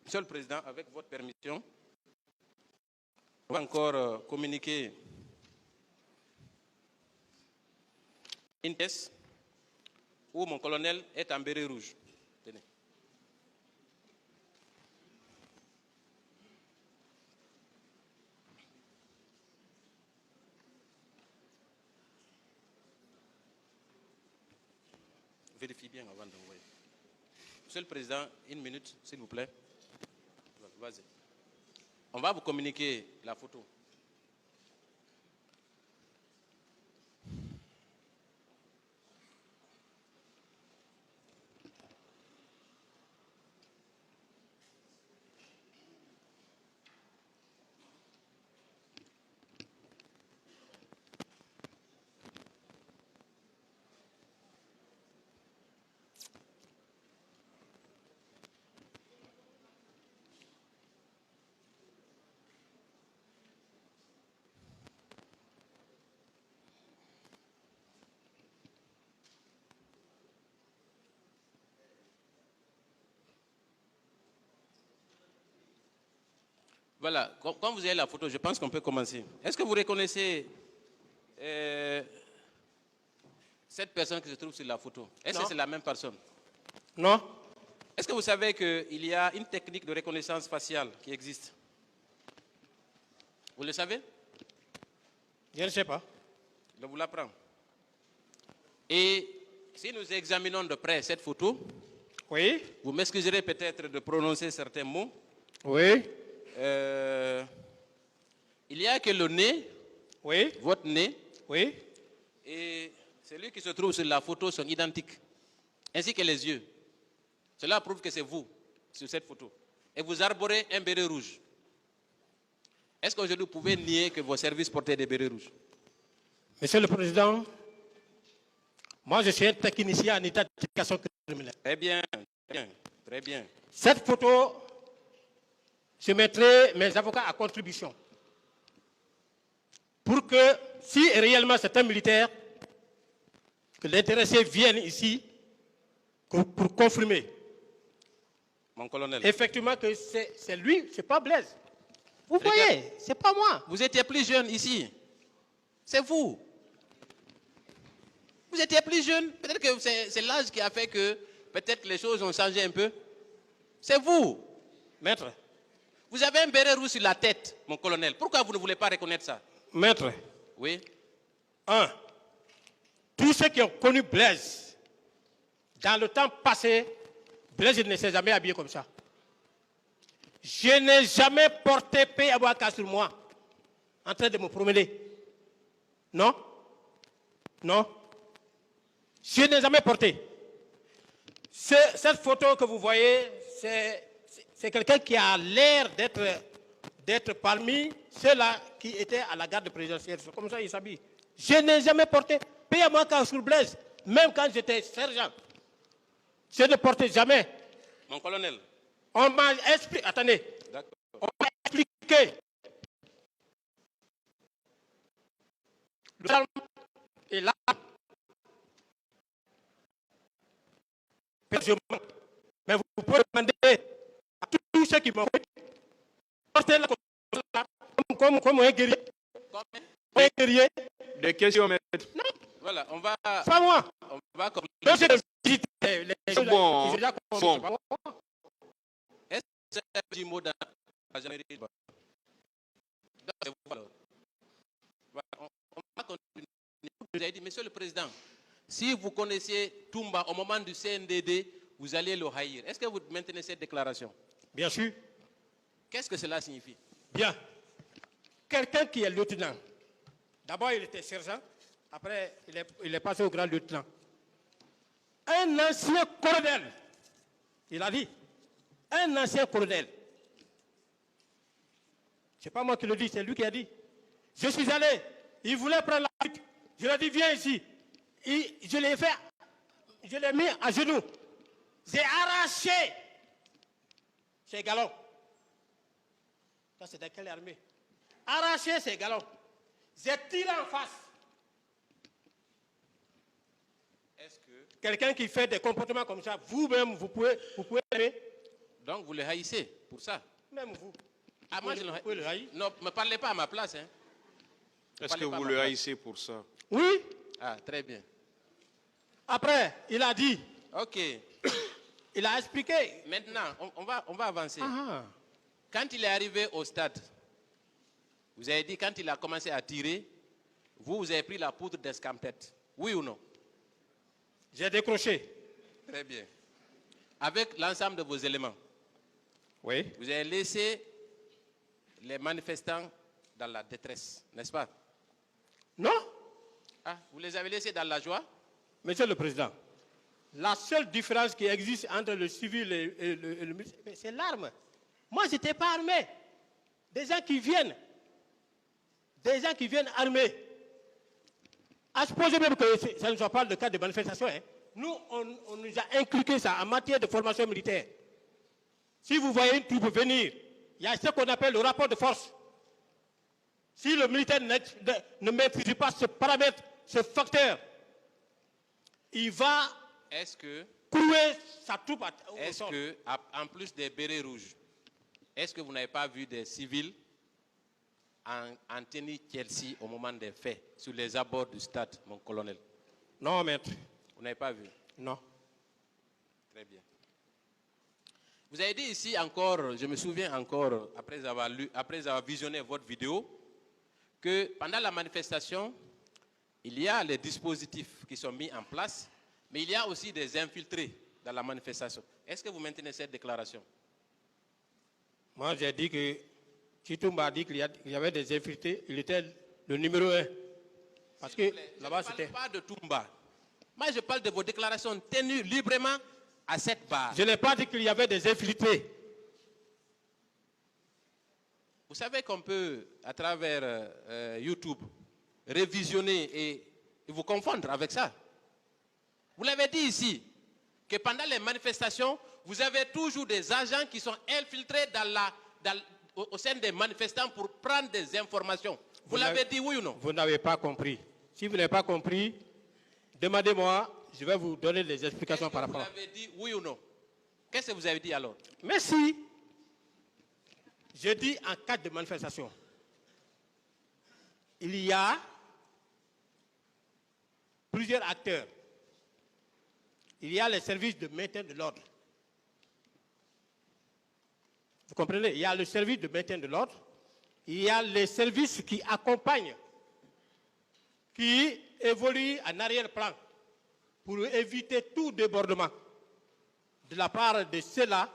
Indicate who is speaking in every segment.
Speaker 1: Monsieur le Président, avec votre permission, on va encore communiquer une pièce où mon colonel est en béret rouge. Tenez. Vérifiez bien avant d'envoyer. Monsieur le Président, une minute, s'il vous plaît. Vas-y. On va vous communiquer la photo. Voilà, quand vous avez la photo, je pense qu'on peut commencer. Est-ce que vous reconnaissez cette personne qui se trouve sur la photo? Est-ce que c'est la même personne?
Speaker 2: Non.
Speaker 1: Est-ce que vous savez qu'il y a une technique de reconnaissance faciale qui existe? Vous le savez?
Speaker 2: Je ne sais pas.
Speaker 1: Je vous l'apprends. Et si nous examinons de près cette photo,
Speaker 2: oui.
Speaker 1: Vous m'excuserez peut-être de prononcer certains mots.
Speaker 2: Oui.
Speaker 1: Il n'y a que le nez,
Speaker 2: oui.
Speaker 1: Votre nez,
Speaker 2: oui.
Speaker 1: Et celui qui se trouve sur la photo sont identiques, ainsi que les yeux. Cela prouve que c'est vous sur cette photo. Et vous arborez un béret rouge. Est-ce qu'aujourd'hui vous pouvez nier que vos services portaient des bérets rouges?
Speaker 2: Monsieur le Président, moi je suis un technicien en état d'éducation criminelle.
Speaker 1: Très bien, très bien.
Speaker 2: Cette photo, je mettrai mes avocats à contribution. Pour que, si réellement c'est un militaire, que l'intéressé vienne ici pour confirmer.
Speaker 1: Mon colonel.
Speaker 2: Effectivement que c'est lui, c'est pas Blaise. Vous voyez, c'est pas moi.
Speaker 1: Vous étiez plus jeune ici. C'est vous. Vous étiez plus jeune. Peut-être que c'est l'âge qui a fait que peut-être les choses ont changé un peu. C'est vous.
Speaker 2: Maître.
Speaker 1: Vous avez un béret rouge sur la tête, mon colonel. Pourquoi vous ne voulez pas reconnaître ça?
Speaker 2: Maître.
Speaker 1: Oui.
Speaker 2: Tous ceux qui ont connu Blaise, dans le temps passé, Blaise ne s'est jamais habillé comme ça. Je n'ai jamais porté P.A.B.A.K. sur moi, en train de me promener. Non? Non? Je n'ai jamais porté. Cette photo que vous voyez, c'est quelqu'un qui a l'air d'être parmi ceux-là qui étaient à la garde présidentielle. C'est comme ça qu'il s'habille. Je n'ai jamais porté P.A.B.A.K. sur Blaise, même quand j'étais sergent. Je ne portais jamais.
Speaker 1: Mon colonel.
Speaker 2: On m'a expliqué. Attendez. On m'a expliqué. Le salon est là. Mais vous pouvez demander à tous ceux qui m'ont fait porter là comme un guerrier. Un guerrier.
Speaker 3: Des questions, maître.
Speaker 2: Non.
Speaker 1: Voilà, on va.
Speaker 2: Pas moi.
Speaker 1: On va comme.
Speaker 2: C'est
Speaker 3: bon.
Speaker 1: Est-ce que c'est un petit mot dans la gendarmerie? On va continuer. Vous avez dit, Monsieur le Président, si vous connaissiez Toumba au moment du CNDD, vous alliez le haïr. Est-ce que vous maintenez cette déclaration?
Speaker 2: Bien sûr.
Speaker 1: Qu'est-ce que cela signifie?
Speaker 2: Bien. Quelqu'un qui est lieutenant, d'abord il était sergent, après il est passé au grand lieutenant. Un ancien colonel, il a dit, un ancien colonel. Ce n'est pas moi qui le dis, c'est lui qui a dit. Je suis allé, il voulait prendre la fuite. Je lui ai dit, viens ici. Je l'ai fait, je l'ai mis à genoux. J'ai arraché ses galons. Ça, c'est dans quelle armée? Arraché ses galons. J'ai tiré en face. Est-ce que quelqu'un qui fait des comportements comme ça, vous-même, vous pouvez aimer?
Speaker 1: Donc vous le haïssez pour ça.
Speaker 2: Même vous.
Speaker 1: Ah, moi, je
Speaker 2: Vous pouvez le haïr.
Speaker 1: Non, ne me parlez pas à ma place. Hein.
Speaker 3: Est-ce que vous le haïssez pour ça?
Speaker 2: Oui.
Speaker 1: Ah, très bien.
Speaker 2: Après, il a dit,
Speaker 1: Ok.
Speaker 2: il a expliqué.
Speaker 1: Maintenant, on va avancer.
Speaker 2: Ah,
Speaker 1: Quand il est arrivé au stade, vous avez dit, quand il a commencé à tirer, vous avez pris la poudre d'escampette. Oui ou non?
Speaker 2: j'ai décroché.
Speaker 1: Très bien. Avec l'ensemble de vos éléments,
Speaker 2: Oui.
Speaker 1: vous avez laissé les manifestants dans la détresse, n'est-ce pas?
Speaker 2: Non,
Speaker 1: Ah, vous les avez laissés dans la joie?
Speaker 2: Monsieur le Président, la seule différence qui existe entre le civil et le militaire, c'est l'arme. Moi, je n'étais pas armé. Des gens qui viennent armés. À supposer même que ça ne soit pas le cas de manifestation, hein. Nous, on nous a inculqué ça en matière de formation militaire. Si vous voyez une troupe venir, il y a ce qu'on appelle le rapport de force. Si le militaire ne maîtrise pas ce paramètre, ce facteur, il va
Speaker 1: Est-ce que,
Speaker 2: clouer sa troupe au sol.
Speaker 1: en plus des bérets rouges, est-ce que vous n'avez pas vu des civils en tenue Chelsea au moment des faits, sur les abords du stade, mon colonel?
Speaker 2: Non, maître.
Speaker 1: Vous n'avez pas vu?
Speaker 2: Non.
Speaker 1: Très bien. Vous avez dit ici encore, je me souviens encore, après avoir visionné votre vidéo, que pendant la manifestation, il y a les dispositifs qui sont mis en place, mais il y a aussi des infiltrés dans la manifestation. Est-ce que vous maintenez cette déclaration?
Speaker 2: Moi, j'ai dit que Chitumba a dit qu'il y avait des infiltrés. Il était le numéro 1. Parce que là-bas, c'était.
Speaker 1: Je ne parle pas de Toumba. Moi, je parle de vos déclarations tenues librement à cette barre.
Speaker 2: Je n'ai pas dit qu'il y avait des infiltrés.
Speaker 1: Vous savez qu'on peut, à travers YouTube, révisionner et vous confondre avec ça. Vous l'avez dit ici, que pendant les manifestations, vous avez toujours des agents qui sont infiltrés au sein des manifestants pour prendre des informations. Vous l'avez dit, oui ou non?
Speaker 2: Vous n'avez pas compris. Si vous n'avez pas compris, demandez-moi, je vais vous donner des explications par rapport.
Speaker 1: Vous l'avez dit, oui ou non? Qu'est-ce que vous avez dit alors?
Speaker 2: Merci. Je dis en cas de manifestation, il y a plusieurs acteurs. Il y a les services de maintien de l'ordre. Vous comprenez? Il y a le service de maintien de l'ordre. Il y a les services qui accompagnent, qui évoluent en arrière-plan pour éviter tout débordement de la part de ceux-là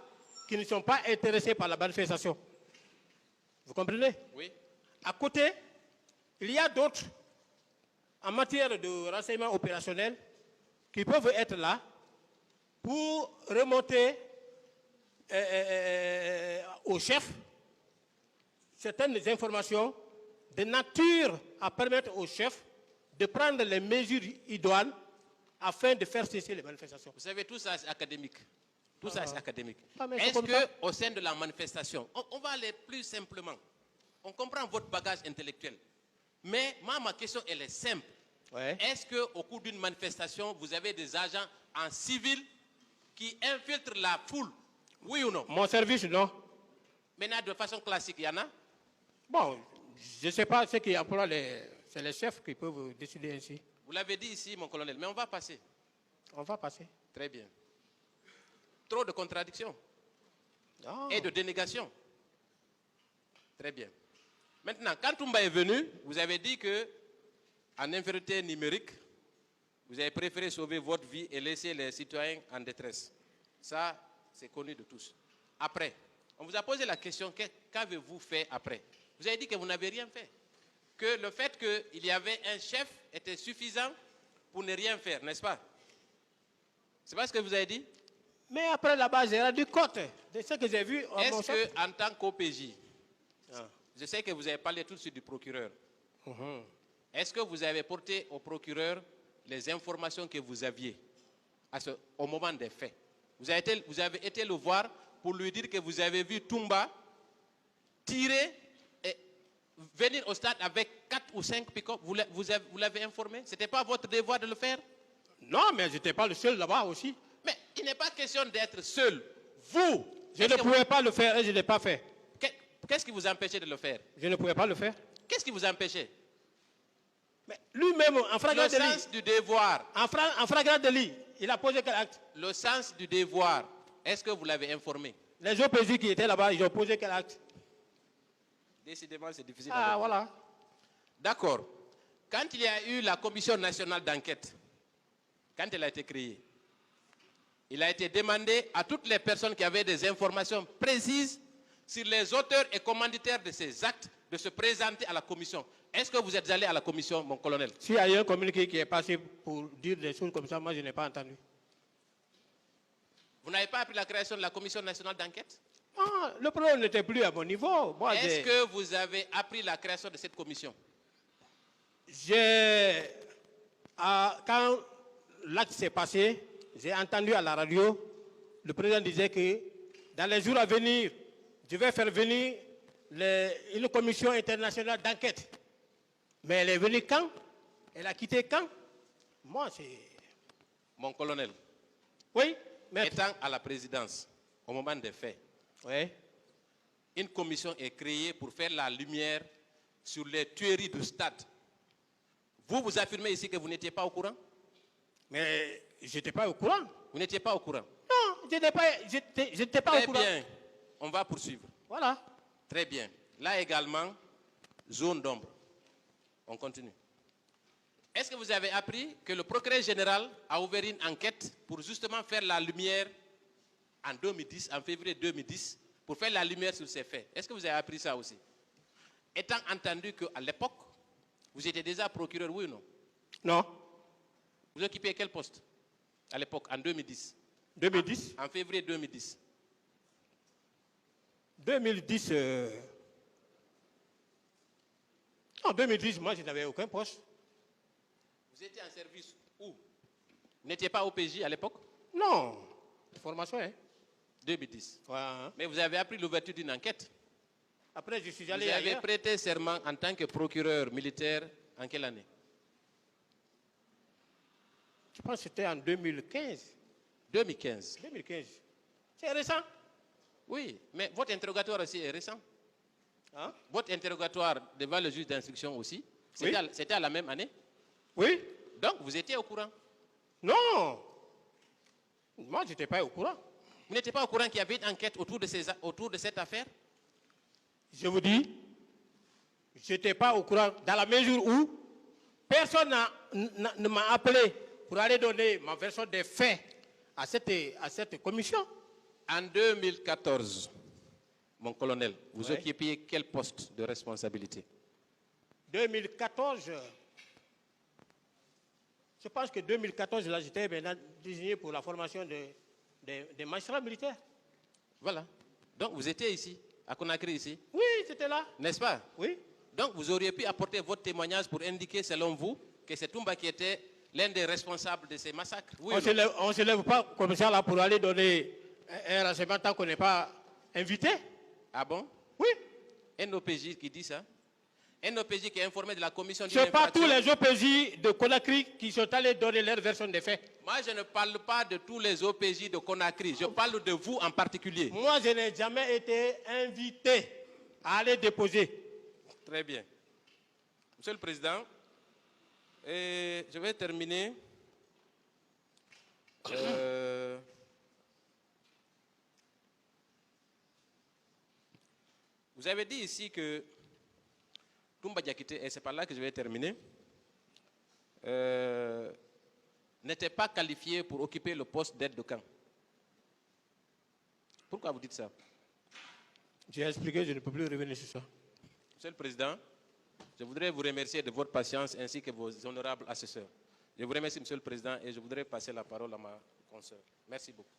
Speaker 2: qui ne sont pas intéressés par la manifestation. Vous comprenez?
Speaker 1: Oui.
Speaker 2: À côté, il y a d'autres en matière de renseignement opérationnel qui peuvent être là pour remonter au chef certaines informations de nature à permettre au chef de prendre les mesures idoines afin de faire cesser les manifestations.
Speaker 1: Vous savez, tout ça c'est académique. Tout ça c'est académique.
Speaker 2: mais c'est
Speaker 1: Est-ce
Speaker 2: comme ça.
Speaker 1: qu'au sein de la manifestation, on va aller plus simplement. On comprend votre bagage intellectuel. Mais moi, ma question, elle est simple.
Speaker 2: Ouais.
Speaker 1: Est-ce qu'au cours d'une manifestation, vous avez des agents en civil qui infiltrent la foule? Oui ou non?
Speaker 2: Mon service, non.
Speaker 1: Maintenant, de façon classique, il y en a?
Speaker 2: Bon, je ne sais pas ce qui emploie c'est les chefs qui peuvent décider ainsi.
Speaker 1: Vous l'avez dit ici, mon colonel, mais on va passer.
Speaker 2: On va passer.
Speaker 1: Très bien. Trop de contradictions
Speaker 2: Non.
Speaker 1: et de dénégations. Très bien. Maintenant, quand Toumba est venu, vous avez dit que, en infériorité numérique, vous avez préféré sauver votre vie et laisser les citoyens en détresse. Ça, c'est connu de tous. Après, on vous a posé la question, qu'avez-vous fait après? Vous avez dit que vous n'avez rien fait. Que le fait qu'il y avait un chef était suffisant pour ne rien faire, n'est-ce pas? C'est pas ce que vous avez dit?
Speaker 2: Mais après là-bas, j'ai rendu compte de ce que j'ai vu.
Speaker 1: Est-ce qu'en tant qu'OPJ, je sais que vous avez parlé tout de suite du procureur, est-ce que vous avez porté au procureur les informations que vous aviez au moment des faits? Vous avez été le voir pour lui dire que vous avez vu Toumba tirer et venir au stade avec 4 ou 5 pick-up. Vous l'avez informé? Ce n'était pas votre devoir de le faire?
Speaker 2: Non, mais je n'étais pas le seul là-bas aussi.
Speaker 1: Mais il n'est pas question d'être seul. Vous,
Speaker 2: Je ne pouvais pas le faire et je ne l'ai pas fait.
Speaker 1: Qu'est-ce qui vous empêchait de le faire?
Speaker 2: Je ne pouvais pas le faire.
Speaker 1: Qu'est-ce qui vous empêchait?
Speaker 2: Mais lui-même, en flagrant
Speaker 1: Le
Speaker 2: délit,
Speaker 1: sens du devoir.
Speaker 2: en flagrant délit, il a posé quel acte?
Speaker 1: Le sens du devoir. Est-ce que vous l'avez informé?
Speaker 2: Les OPJ qui étaient là-bas, ils ont posé quel acte?
Speaker 1: Décidément, c'est difficile.
Speaker 2: Ah, voilà.
Speaker 1: D'accord. Quand il y a eu la commission nationale d'enquête, quand elle a été créée, il a été demandé à toutes les personnes qui avaient des informations précises sur les auteurs et commanditaires de ces actes de se présenter à la commission. Est-ce que vous êtes allé à la commission, mon colonel?
Speaker 2: S'il y a eu un communiqué qui est passé pour dire des choses comme ça, moi je n'ai pas entendu.
Speaker 1: Vous n'avez pas appris la création de la commission nationale d'enquête?
Speaker 2: Ah, le problème n'était plus à mon niveau. Moi,
Speaker 1: Est-ce que vous avez appris la création de cette commission?
Speaker 2: Quand l'acte s'est passé, j'ai entendu à la radio, le président disait que dans les jours à venir, je vais faire venir une commission internationale d'enquête. Mais elle est venue quand? Elle a quitté quand? Moi, c'est...
Speaker 1: Mon colonel,
Speaker 2: Oui, maître.
Speaker 1: étant à la présidence, au moment des faits,
Speaker 2: Oui.
Speaker 1: une commission est créée pour faire la lumière sur les tueries du stade. Vous affirmez ici que vous n'étiez pas au courant?
Speaker 2: Mais je n'étais pas au courant.
Speaker 1: Vous n'étiez pas au courant?
Speaker 2: Non, je n'étais pas au
Speaker 1: Très
Speaker 2: courant.
Speaker 1: bien. On va poursuivre.
Speaker 2: Voilà.
Speaker 1: Très bien. Là également, zone d'ombre. On continue. Est-ce que vous avez appris que le procureur général a ouvert une enquête pour justement faire la lumière en 2010, en février 2010, pour faire la lumière sur ces faits? Est-ce que vous avez appris ça aussi? Étant entendu qu'à l'époque, vous étiez déjà procureur, oui ou non?
Speaker 2: Non.
Speaker 1: Vous occupiez quel poste à l'époque, en 2010?
Speaker 2: 2010.
Speaker 1: En février 2010.
Speaker 2: 2010. En 2010, moi, je n'avais aucun poste.
Speaker 1: Vous étiez en service où? Vous n'étiez pas au PJ à l'époque?
Speaker 2: Non. Formation, hein?
Speaker 1: 2010.
Speaker 2: Ouais, hein.
Speaker 1: Mais vous avez appris l'ouverture d'une enquête.
Speaker 2: Après, je suis
Speaker 1: Vous
Speaker 2: allé
Speaker 1: avez
Speaker 2: ailleurs.
Speaker 1: prêté serment en tant que procureur militaire en quelle année?
Speaker 2: Je pense que c'était en 2015.
Speaker 1: 2015.
Speaker 2: 2015. C'est récent.
Speaker 1: Oui, mais votre interrogatoire aussi est récent.
Speaker 2: Hein?
Speaker 1: Votre interrogatoire devant le juge d'instruction aussi,
Speaker 2: Oui.
Speaker 1: c'était à la même année.
Speaker 2: Oui.
Speaker 1: Donc, vous étiez au courant.
Speaker 2: Non. Moi, je n'étais pas au courant.
Speaker 1: Vous n'étiez pas au courant qu'il y avait une enquête autour de cette affaire?
Speaker 2: Je vous dis, je n'étais pas au courant dans la mesure où personne ne m'a appelé pour aller donner ma version des faits à cette commission.
Speaker 1: En 2014, mon colonel, vous
Speaker 2: Ouais.
Speaker 1: occupiez quel poste de responsabilité?
Speaker 2: 2014, je pense que 2014, là, j'étais maintenant désigné pour la formation des magistrats militaires.
Speaker 1: Voilà. Donc, vous étiez ici, à Conakry ici,
Speaker 2: Oui, c'était là.
Speaker 1: n'est-ce pas?
Speaker 2: Oui.
Speaker 1: Donc, vous auriez pu apporter votre témoignage pour indiquer, selon vous, que c'est Toumba qui était l'un des responsables de ces massacres. Oui,
Speaker 2: On ne se lève pas comme ça là pour aller donner un renseignement tant qu'on n'est pas invité.
Speaker 1: Ah bon?
Speaker 2: Oui.
Speaker 1: Un OPJ qui dit ça? Un OPJ qui est informé de la commission d'une
Speaker 2: Ce n'est pas
Speaker 1: infraction?
Speaker 2: tous les OPJ de Conakry qui sont allés donner leur version des faits.
Speaker 1: Moi, je ne parle pas de tous les OPJ de Conakry. Je parle de vous en particulier.
Speaker 2: Moi, je n'ai jamais été invité à aller déposer.
Speaker 1: Très bien. Monsieur le Président, je vais terminer. Vous avez dit ici que Toumba Diakité, et c'est par là que je vais terminer, n'était pas qualifié pour occuper le poste d'aide de camp. Pourquoi vous dites ça?
Speaker 2: J'ai expliqué, je ne peux plus revenir sur ça.
Speaker 1: Monsieur le Président, je voudrais vous remercier de votre patience ainsi que vos honorables assesseurs. Je vous remercie, Monsieur le Président, et je voudrais passer la parole à ma consoeur. Merci beaucoup.